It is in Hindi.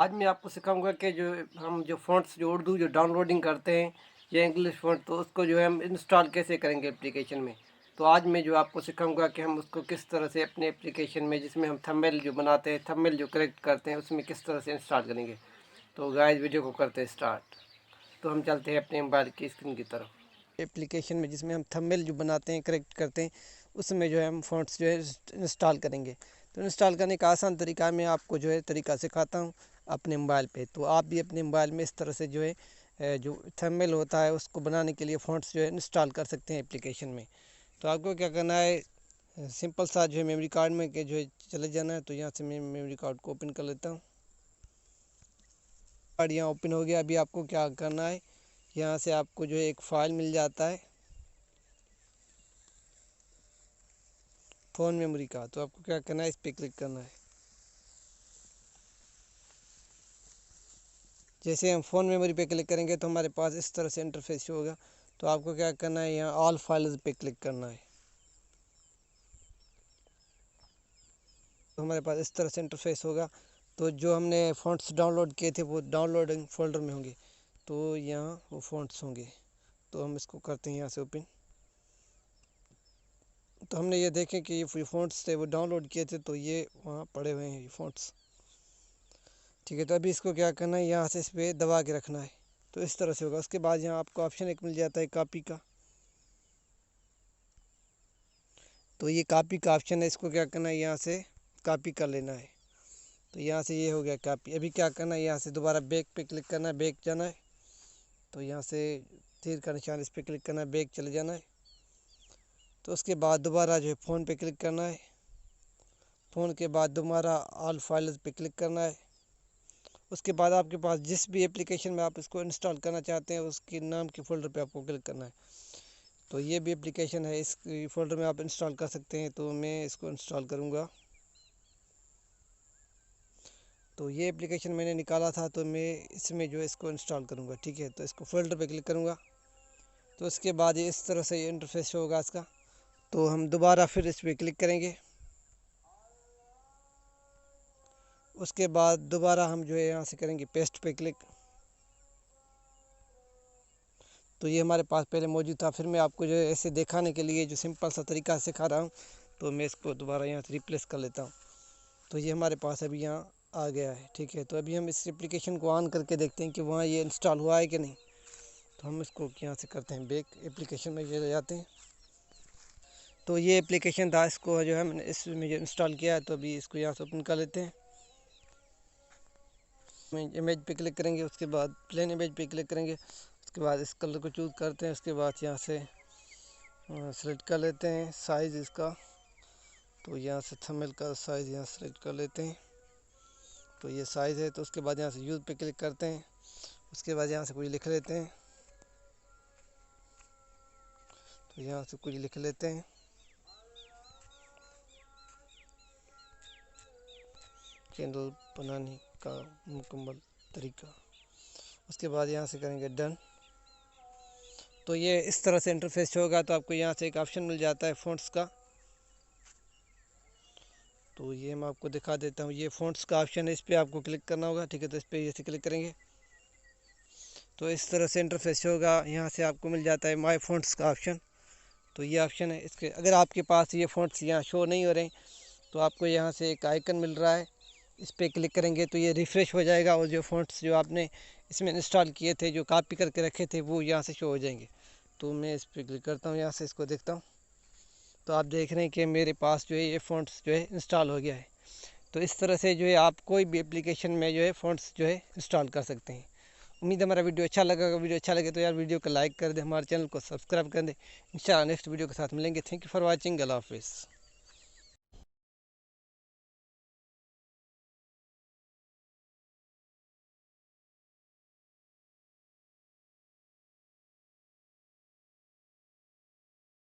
आज मैं आपको सिखाऊंगा कि जो हम जो फ़ॉन्ट्स जो उर्दू जो डाउनलोडिंग करते हैं या इंग्लिश फ़ॉन्ट, तो उसको जो है हम इंस्टॉल कैसे करेंगे एप्लीकेशन में। तो आज मैं जो आपको सिखाऊंगा कि हम उसको किस तरह से अपने एप्लीकेशन में, जिसमें हम थंबनेल जो बनाते हैं, थंबनेल जो करेक्ट करते हैं, उसमें किस तरह से इंस्टॉल करेंगे। तो गाइस वीडियो को करते हैं स्टार्ट। तो हम चलते हैं अपने मोबाइल की स्क्रीन की तरफ। एप्लीकेशन में जिसमें हम थंबनेल जो बनाते हैं, करेक्ट करते हैं, उसमें जो है हम फ़ॉन्ट्स जो है इंस्टॉल करेंगे। तो इंस्टॉल करने का आसान तरीका मैं आपको जो है तरीका सिखाता हूँ अपने मोबाइल पे। तो आप भी अपने मोबाइल में इस तरह से जो है जो थंबनेल होता है उसको बनाने के लिए फ़ॉन्ट्स जो है इंस्टॉल कर सकते हैं एप्लीकेशन में। तो आपको क्या करना है, सिंपल सा जो है मेमोरी कार्ड में के जो है चले जाना है। तो यहाँ से मैं मेमोरी कार्ड को ओपन कर लेता हूँ। कार्ड यहाँ ओपन हो गया। अभी आपको क्या करना है, यहाँ से आपको जो है एक फ़ाइल मिल जाता है फ़ोन मेमोरी का। तो आपको क्या करना है, इस पर क्लिक करना है। जैसे हम फ़ोन मेमोरी पे क्लिक करेंगे तो हमारे पास इस तरह से इंटरफेस होगा। तो आपको क्या करना है, यहाँ ऑल फाइल्स पे क्लिक करना है। तो हमारे पास इस तरह से इंटरफेस होगा। तो जो हमने फ़ॉन्ट्स डाउनलोड किए थे वो डाउनलोडिंग फोल्डर में होंगे। तो यहाँ वो फ़ॉन्ट्स होंगे। तो हम इसको करते हैं यहाँ से ओपन। तो हमने ये देखें कि ये फ़ॉन्ट्स थे वो डाउनलोड किए थे, तो ये वहाँ पड़े हुए हैं ये फ़ॉन्ट्स। ठीक है, तो अभी इसको क्या करना है, यहाँ से इस पर दबा के रखना है। तो इस तरह से होगा। उसके बाद यहाँ आपको ऑप्शन एक मिल जाता है कॉपी का। तो ये कॉपी का ऑप्शन है, इसको क्या करना है, यहाँ से कॉपी कर लेना है। तो यहाँ से ये हो गया कॉपी। अभी क्या करना है, यहाँ से दोबारा बैक पे क्लिक करना है, बैक जाना है। तो यहाँ से तीर का निशान इस पर क्लिक करना है, बैक चले जाना है। तो उसके बाद दोबारा जो है फ़ोन पे क्लिक करना है। फ़ोन के बाद दोबारा ऑल फाइल्स पे क्लिक करना है। उसके बाद आपके पास जिस भी एप्लीकेशन में आप इसको इंस्टॉल करना चाहते हैं उसके नाम के फ़ोल्डर पे आपको क्लिक करना है। तो ये भी एप्लीकेशन है, इस फोल्डर में आप इंस्टॉल कर सकते हैं। तो मैं इसको इंस्टॉल करूँगा। तो ये एप्लीकेशन मैंने निकाला था, तो मैं इसमें जो है इसको इंस्टॉल करूँगा। ठीक है, तो इसको फोल्डर पे क्लिक करूँगा। तो उसके बाद ये इस तरह से ये इंटरफेस होगा इसका। तो हम दोबारा फिर इस पर क्लिक करेंगे। उसके बाद दोबारा हम जो है यहाँ से करेंगे पेस्ट पे क्लिक। तो ये हमारे पास पहले मौजूद था। फिर मैं आपको जो है ऐसे दिखाने के लिए जो सिंपल सा तरीका सिखा रहा हूँ, तो मैं इसको दोबारा यहाँ से रिप्लेस कर लेता हूँ। तो ये हमारे पास अभी यहाँ आ गया है। ठीक है, तो अभी हम इस एप्लीकेशन को ऑन करके देखते हैं कि वहाँ ये इंस्टॉल हुआ है कि नहीं। तो हम इसको यहाँ से करते हैं बैक, एप्लीकेशन में चले जाते हैं। तो ये एप्लीकेशन था, इसको जो है मैंने इसमें जो इंस्टॉल किया है। तो अभी इसको यहाँ से ओपन कर लेते हैं। इमेज पे क्लिक करेंगे, उसके बाद प्लेन इमेज पे क्लिक करेंगे। उसके बाद इस कलर को चूज़ करते हैं। उसके बाद यहाँ से सेलेक्ट कर लेते हैं साइज़ इसका। तो यहाँ से थंबनेल का साइज़ यहाँ सेलेक्ट कर लेते हैं। तो ये साइज़ है। तो उसके बाद यहाँ से यूज़ पे क्लिक करते हैं। उसके बाद यहाँ से कुछ लिख लेते हैं। तो यहाँ से कुछ लिख लेते हैं। चैनल बनाने का मुकम्मल तरीका। उसके बाद यहाँ से करेंगे डन। तो ये इस तरह से इंटरफेस होगा। तो आपको यहाँ से एक ऑप्शन मिल जाता है फ़ॉन्ट्स का। तो ये मैं आपको दिखा देता हूँ, ये फ़ॉन्ट्स का ऑप्शन है, इस पर आपको क्लिक करना होगा। ठीक है, तो इस पर ऐसे क्लिक करेंगे तो इस तरह से इंटरफेस होगा। यहाँ से आपको मिल जाता है माय फ़ॉन्ट्स का ऑप्शन। तो ये ऑप्शन है इसके। अगर आपके पास ये फ़ॉन्ट्स यहाँ शो नहीं हो रहे तो आपको यहाँ से एक आइकन मिल रहा है, इस पर क्लिक करेंगे तो ये रिफ़्रेश हो जाएगा। और जो फ़ॉन्ट्स जो आपने इसमें इंस्टॉल किए थे, जो कॉपी करके रखे थे, वो यहाँ से शो हो जाएंगे। तो मैं इस पर क्लिक करता हूँ, यहाँ से इसको देखता हूँ। तो आप देख रहे हैं कि मेरे पास जो है ये फ़ॉन्ट्स जो है इंस्टॉल हो गया है। तो इस तरह से जो है आप कोई भी एप्लीकेशन में जो है फ़ॉन्ट्स जो है इंस्टॉल कर सकते हैं। उम्मीद है हमारा वीडियो अच्छा लगा। वीडियो अच्छा लगे तो यार वीडियो को लाइक कर दें, हमारे चैनल को सब्सक्राइब कर दें। इंशाल्लाह नेक्स्ट वीडियो के साथ मिलेंगे। Thank you for watching. अल्लाह हाफिज़।